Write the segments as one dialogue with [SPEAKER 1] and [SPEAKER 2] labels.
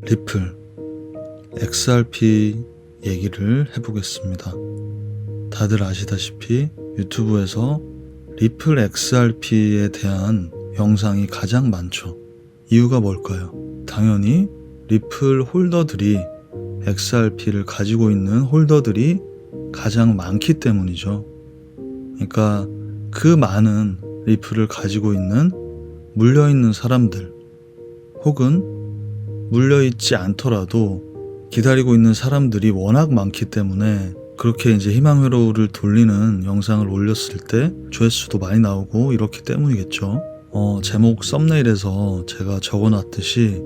[SPEAKER 1] 리플, XRP 얘기를 해보겠습니다. 다들 아시다시피 유튜브에서 리플 XRP에 대한 영상이 가장 많죠. 이유가 뭘까요? 당연히 리플 홀더들이 XRP를 가지고 있는 홀더들이 가장 많기 때문이죠. 그러니까 그 많은 리플을 가지고 있는 물려있는 사람들 혹은 물려있지 않더라도 기다리고 있는 사람들이 워낙 많기 때문에 그렇게 이제 희망회로를 돌리는 영상을 올렸을 때 조회수도 많이 나오고 이렇기 때문이겠죠. 제목 썸네일에서 제가 적어놨듯이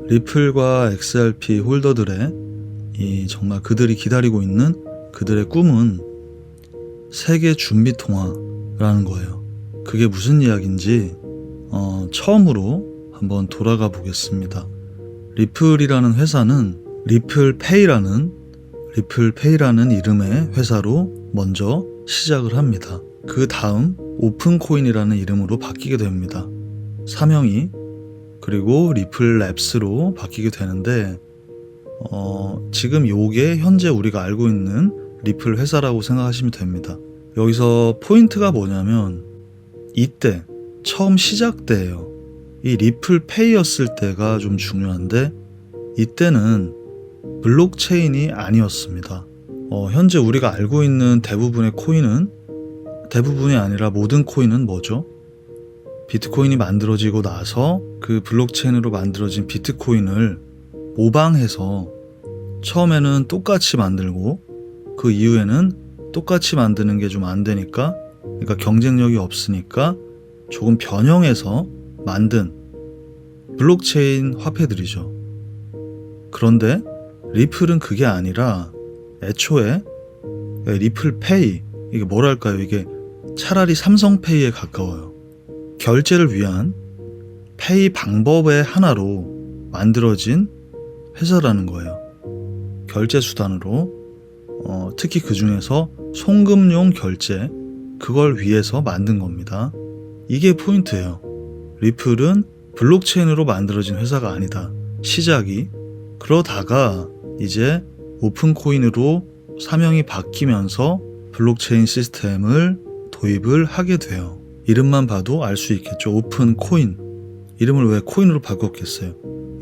[SPEAKER 1] 리플과 XRP 홀더들의 정말 그들이 기다리고 있는 그들의 꿈은 세계 준비 통화라는 거예요. 그게 무슨 이야기인지 처음으로 한번 돌아가 보겠습니다. 리플이라는 회사는 리플페이라는 이름의 회사로 먼저 시작을 합니다. 그 다음 오픈코인이라는 이름으로 바뀌게 됩니다. 사명이. 그리고 리플랩스로 바뀌게 되는데 지금 요게 현재 우리가 알고 있는 리플 회사라고 생각하시면 됩니다. 여기서 포인트가 뭐냐면 이때 처음 시작 때예요. 이 리플페이였을 때가 좀 중요한데 이때는 블록체인이 아니었습니다. 현재 우리가 알고 있는 대부분의 코인은 대부분이 아니라 모든 코인은 뭐죠? 비트코인이 만들어지고 나서 그 블록체인으로 만들어진 비트코인을 모방해서 처음에는 똑같이 만들고 그 이후에는 똑같이 만드는 게 좀 안 되니까 그러니까 경쟁력이 없으니까 조금 변형해서 만든 블록체인 화폐들이죠. 그런데 리플은 그게 아니라 애초에 리플페이 이게 뭐랄까요? 이게 차라리 삼성페이에 가까워요. 결제를 위한 페이 방법의 하나로 만들어진 회사라는 거예요. 결제 수단으로 특히 그 중에서 송금용 결제 그걸 위해서 만든 겁니다. 이게 포인트예요. 리플은 블록체인으로 만들어진 회사가 아니다. 시작이. 그러다가 이제 오픈코인으로 사명이 바뀌면서 블록체인 시스템을 도입을 하게 돼요. 이름만 봐도 알 수 있겠죠. 오픈코인. 이름을 왜 코인으로 바꿨겠어요?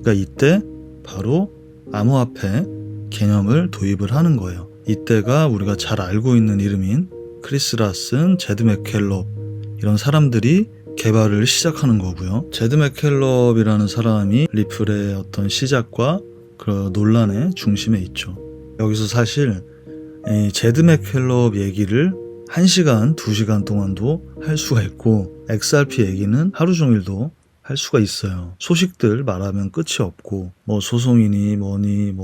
[SPEAKER 1] 그러니까 이때 바로 암호화폐 개념을 도입을 하는 거예요. 이때가 우리가 잘 알고 있는 이름인 크리스 라슨, 제드 맥켈럽 이런 사람들이 개발을 시작하는 거고요. 제드 맥켈럽이라는 사람이 리플의 어떤 시작과 그 논란의 중심에 있죠. 여기서 사실 제드 맥켈럽 얘기를 1시간, 2시간 동안도 할 수가 있고 XRP 얘기는 하루 종일도 할 수가 있어요. 소식들 말하면 끝이 없고 뭐 소송이니 뭐니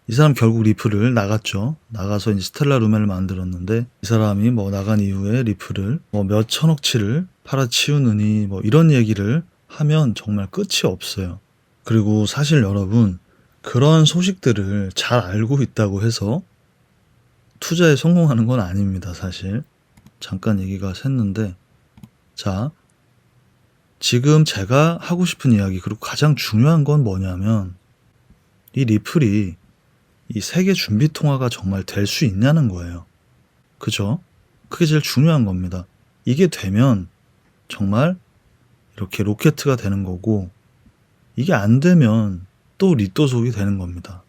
[SPEAKER 1] 이 사람 결국 리플을 나갔죠. 나가서 이제 스텔라 루멜을 만들었는데 이 사람이 나간 이후에 리플을 몇 천억치를 팔아치우느니 이런 얘기를 하면 정말 끝이 없어요. 그리고 사실 여러분 그런 소식들을 잘 알고 있다고 해서 투자에 성공하는 건 아닙니다. 사실 잠깐 얘기가 샜는데 자 지금 제가 하고 싶은 이야기 그리고 가장 중요한 건 뭐냐면 이 리플이 이 세계 준비 통화가 정말 될 수 있냐는 거예요. 그죠? 그게 제일 중요한 겁니다. 이게 되면 정말 이렇게 로켓트가 되는 거고 이게 안 되면 또 리또속이 되는 겁니다.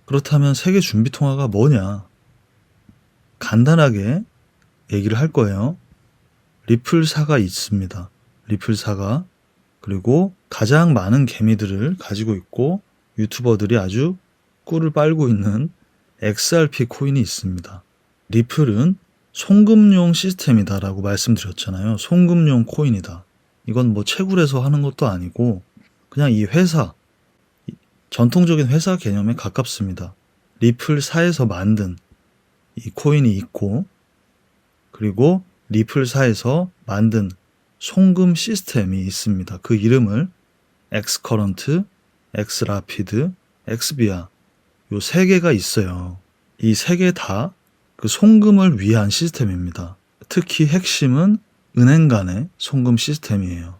[SPEAKER 1] 그렇다면 세계 준비 통화가 뭐냐? 간단하게 얘기를 할 거예요. 리플사가 있습니다. 리플사가. 그리고 가장 많은 개미들을 가지고 있고 유튜버들이 아주 꿀을 빨고 있는 XRP 코인이 있습니다. 리플은 송금용 시스템이다 라고 말씀드렸잖아요. 송금용 코인이다. 이건 채굴해서 하는 것도 아니고 그냥 이 회사, 전통적인 회사 개념에 가깝습니다. 리플사에서 만든 이 코인이 있고 그리고 리플사에서 만든 송금 시스템이 있습니다. 그 이름을 엑스커런트, 엑스라피드, 엑스비아 요 3개가 있어요. 이 3개 다 그 송금을 위한 시스템입니다. 특히 핵심은 은행 간의 송금 시스템이에요.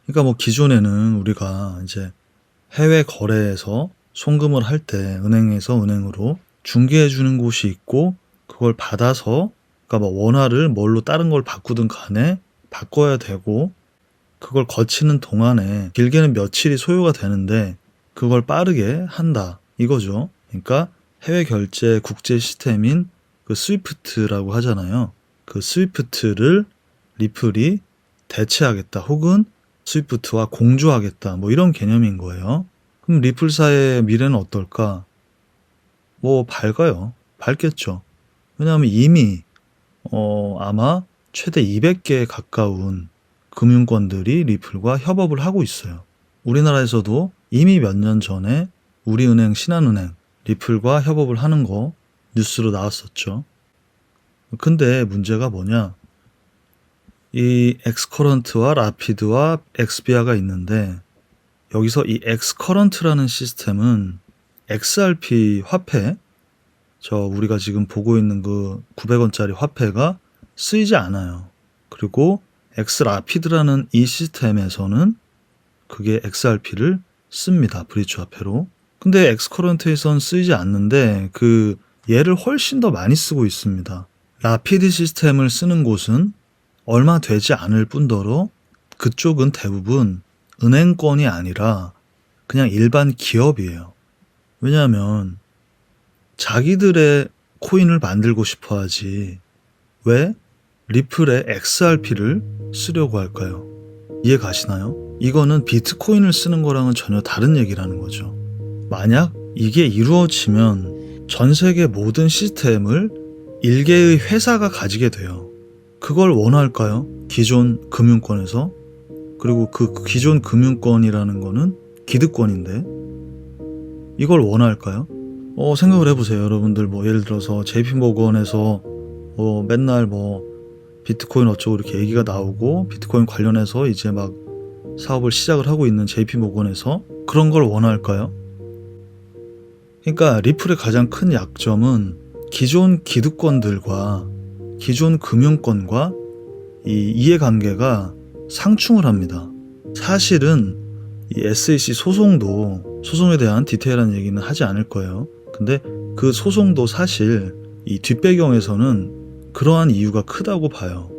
[SPEAKER 1] 그러니까 기존에는 우리가 이제 해외 거래에서 송금을 할 때 은행에서 은행으로 중개해 주는 곳이 있고 그걸 받아서 그러니까 뭐 원화를 뭘로 다른 걸 바꾸든 간에 바꿔야 되고 그걸 거치는 동안에 길게는 며칠이 소요가 되는데 그걸 빠르게 한다 이거죠. 그러니까 해외 결제 국제 시스템인 그 스위프트라고 하잖아요. 그 스위프트를 리플이 대체하겠다 혹은 스위프트와 공조하겠다 뭐 이런 개념인 거예요. 그럼 리플사의 미래는 어떨까? 뭐 밝아요. 밝겠죠. 왜냐하면 이미 아마 최대 200개에 가까운 금융권들이 리플과 협업을 하고 있어요. 우리나라에서도 이미 몇 년 전에 우리은행, 신한은행, 리플과 협업을 하는 거 뉴스로 나왔었죠. 근데 문제가 뭐냐? 이 엑스커런트와 라피드와 엑스비아가 있는데 여기서 이 엑스커런트라는 시스템은 XRP 화폐, 우리가 지금 보고 있는 그 900원짜리 화폐가 쓰이지 않아요. 그리고 엑스라피드라는 이 시스템에서는 그게 XRP를 씁니다. 브릿지 화폐로. 근데 엑스커런트에선 쓰이지 않는데 그 얘를 훨씬 더 많이 쓰고 있습니다. 라피드 시스템을 쓰는 곳은 얼마 되지 않을 뿐더러 그쪽은 대부분 은행권이 아니라 그냥 일반 기업이에요. 왜냐하면 자기들의 코인을 만들고 싶어 하지 왜 리플의 XRP를 쓰려고 할까요? 이해 가시나요? 이거는 비트코인을 쓰는 거랑은 전혀 다른 얘기라는 거죠. 만약 이게 이루어지면 전 세계 모든 시스템을 일개의 회사가 가지게 돼요. 그걸 원할까요? 기존 금융권에서? 그리고 그 기존 금융권이라는 거는 기득권인데 이걸 원할까요? 생각을 해보세요. 여러분들 예를 들어서 JP모건에서 맨날 비트코인 어쩌고 이렇게 얘기가 나오고 비트코인 관련해서 이제 막 사업을 시작을 하고 있는 JP모건에서 그런 걸 원할까요? 그러니까 리플의 가장 큰 약점은 기존 기득권들과 기존 금융권과 이 이해관계가 상충을 합니다. 사실은 이 SEC 소송에 대한 디테일한 얘기는 하지 않을 거예요. 근데 그 소송도 사실 이 뒷배경에서는 그러한 이유가 크다고 봐요.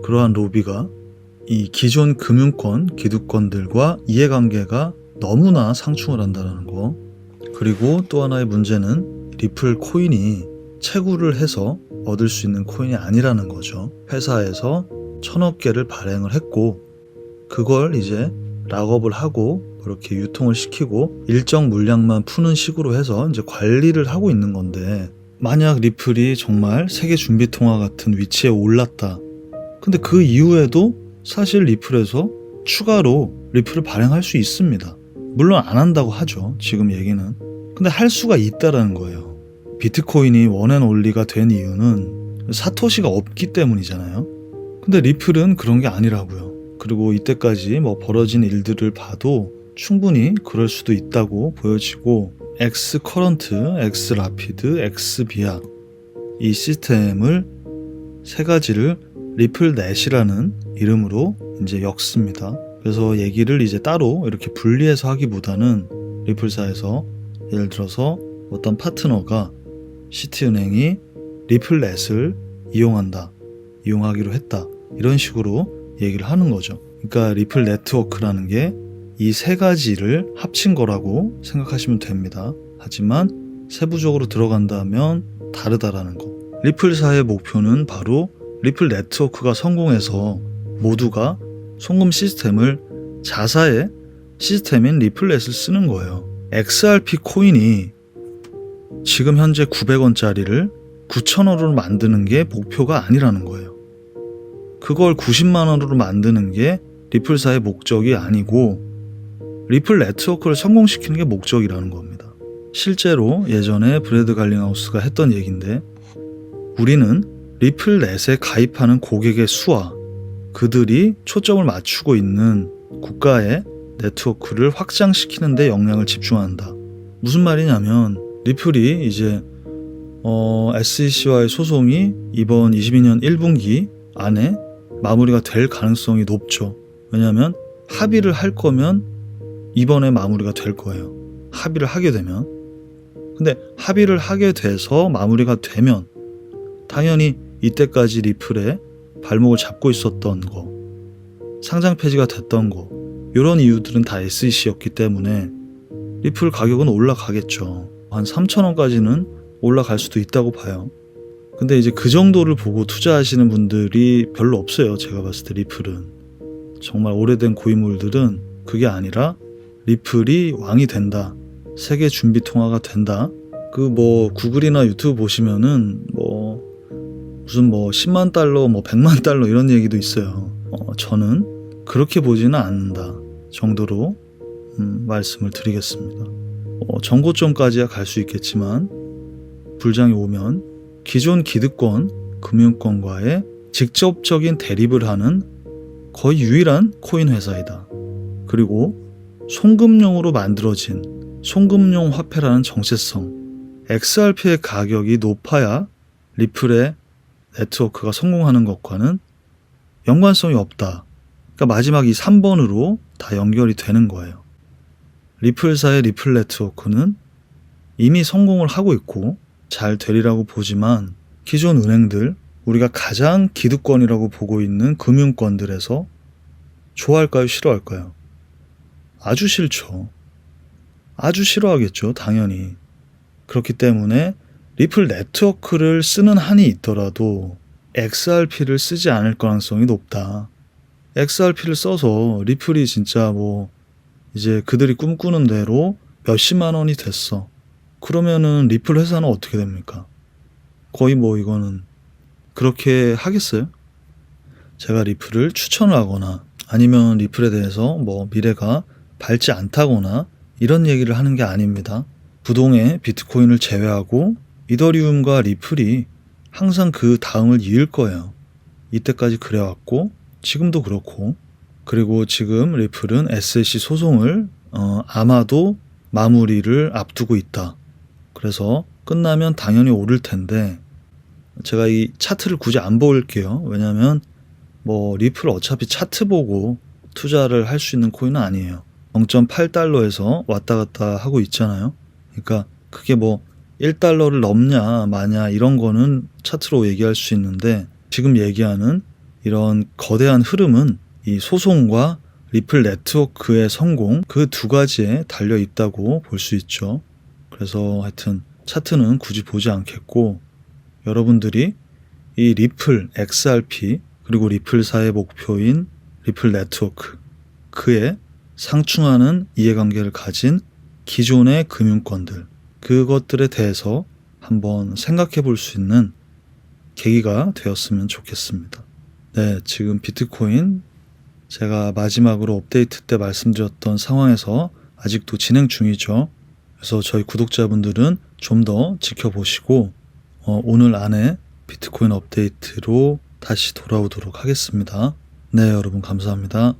[SPEAKER 1] 그러한 로비가 이 기존 금융권, 기득권들과 이해관계가 너무나 상충을 한다는 거. 그리고 또 하나의 문제는 리플 코인이 채굴을 해서 얻을 수 있는 코인이 아니라는 거죠. 회사에서 1000억 개를 발행을 했고 그걸 이제 락업을 하고 이렇게 유통을 시키고 일정 물량만 푸는 식으로 해서 이제 관리를 하고 있는 건데 만약 리플이 정말 세계 준비통화 같은 위치에 올랐다. 근데 그 이후에도 사실 리플에서 추가로 리플을 발행할 수 있습니다. 물론 안 한다고 하죠. 지금 얘기는. 근데 할 수가 있다라는 거예요. 비트코인이 원앤올리가 된 이유는 사토시가 없기 때문이잖아요. 근데 리플은 그런 게 아니라고요. 그리고 이때까지 벌어진 일들을 봐도 충분히 그럴 수도 있다고 보여지고 엑스커런트, 엑스라피드, 엑스비아 이 시스템을 세 가지를 리플넷이라는 이름으로 이제 엮습니다. 그래서 얘기를 이제 따로 이렇게 분리해서 하기보다는 리플사에서 예를 들어서 어떤 파트너가 시티은행이 리플넷을 이용하기로 했다. 이런 식으로 얘기를 하는 거죠. 그러니까 리플 네트워크라는 게 이 세 가지를 합친 거라고 생각하시면 됩니다. 하지만 세부적으로 들어간다면 다르다라는 거. 리플사의 목표는 바로 리플 네트워크가 성공해서 모두가 송금 시스템을 자사의 시스템인 리플넷을 쓰는 거예요. XRP 코인이 지금 현재 900원짜리를 9,000원으로 만드는 게 목표가 아니라는 거예요. 그걸 90만 원으로 만드는 게 리플사의 목적이 아니고 리플 네트워크를 성공시키는 게 목적이라는 겁니다. 실제로 예전에 브래드 갈링하우스가 했던 얘기인데 우리는 리플넷에 가입하는 고객의 수와 그들이 초점을 맞추고 있는 국가의 네트워크를 확장시키는 데 역량을 집중한다. 무슨 말이냐면 리플이 이제 SEC와의 소송이 이번 22년 1분기 안에 마무리가 될 가능성이 높죠. 왜냐하면 합의를 할 거면 이번에 마무리가 될 거예요. 합의를 하게 되면. 근데 합의를 하게 돼서 마무리가 되면 당연히 이때까지 리플에 발목을 잡고 있었던 거, 상장 폐지가 됐던 거, 이런 이유들은 다 SEC였기 때문에 리플 가격은 올라가겠죠. 한 3,000원까지는 올라갈 수도 있다고 봐요. 근데 이제 그 정도를 보고 투자하시는 분들이 별로 없어요. 제가 봤을 때 리플은. 정말 오래된 고인물들은 그게 아니라 리플이 왕이 된다. 세계 준비 통화가 된다. 구글이나 유튜브 보시면은 무슨 10만 달러, 100만 달러 이런 얘기도 있어요. 저는 그렇게 보지는 않는다 정도로 말씀을 드리겠습니다. 정고점까지야 갈 수 있겠지만 불장이 오면 기존 기득권, 금융권과의 직접적인 대립을 하는 거의 유일한 코인 회사이다. 그리고 송금용으로 만들어진 송금용 화폐라는 정체성, XRP의 가격이 높아야 리플의 네트워크가 성공하는 것과는 연관성이 없다. 그러니까 마지막 이 3번으로 다 연결이 되는 거예요. 리플사의 리플 네트워크는 이미 성공을 하고 있고 잘 되리라고 보지만 기존 은행들, 우리가 가장 기득권이라고 보고 있는 금융권들에서 좋아할까요? 싫어할까요? 아주 싫죠. 아주 싫어하겠죠. 당연히. 그렇기 때문에 리플 네트워크를 쓰는 한이 있더라도 XRP를 쓰지 않을 가능성이 높다. XRP를 써서 리플이 진짜 이제 그들이 꿈꾸는 대로 몇십만 원이 됐어. 그러면은 리플 회사는 어떻게 됩니까? 거의 이거는 그렇게 하겠어요? 제가 리플을 추천을 하거나 아니면 리플에 대해서 미래가 밝지 않다거나 이런 얘기를 하는 게 아닙니다. 부동의 비트코인을 제외하고 이더리움과 리플이 항상 그 다음을 이을 거예요. 이때까지 그래왔고 지금도 그렇고, 그리고 지금 리플은 SEC 소송을 아마도 마무리를 앞두고 있다. 그래서 끝나면 당연히 오를 텐데 제가 이 차트를 굳이 안 볼게요. 왜냐면 리플 어차피 차트 보고 투자를 할 수 있는 코인은 아니에요. 0.8달러에서 왔다 갔다 하고 있잖아요. 그러니까 그게 1달러를 넘냐 마냐 이런 거는 차트로 얘기할 수 있는데, 지금 얘기하는 이런 거대한 흐름은 이 소송과 리플 네트워크의 성공, 그 두 가지에 달려 있다고 볼 수 있죠. 그래서 하여튼 차트는 굳이 보지 않겠고, 여러분들이 이 리플 XRP 그리고 리플사의 목표인 리플 네트워크, 그에 상충하는 이해관계를 가진 기존의 금융권들, 그것들에 대해서 한번 생각해 볼 수 있는 계기가 되었으면 좋겠습니다. 네, 지금 비트코인 제가 마지막으로 업데이트 때 말씀드렸던 상황에서 아직도 진행 중이죠. 그래서 저희 구독자분들은 좀 더 지켜보시고 오늘 안에 비트코인 업데이트로 다시 돌아오도록 하겠습니다. 네, 여러분 감사합니다.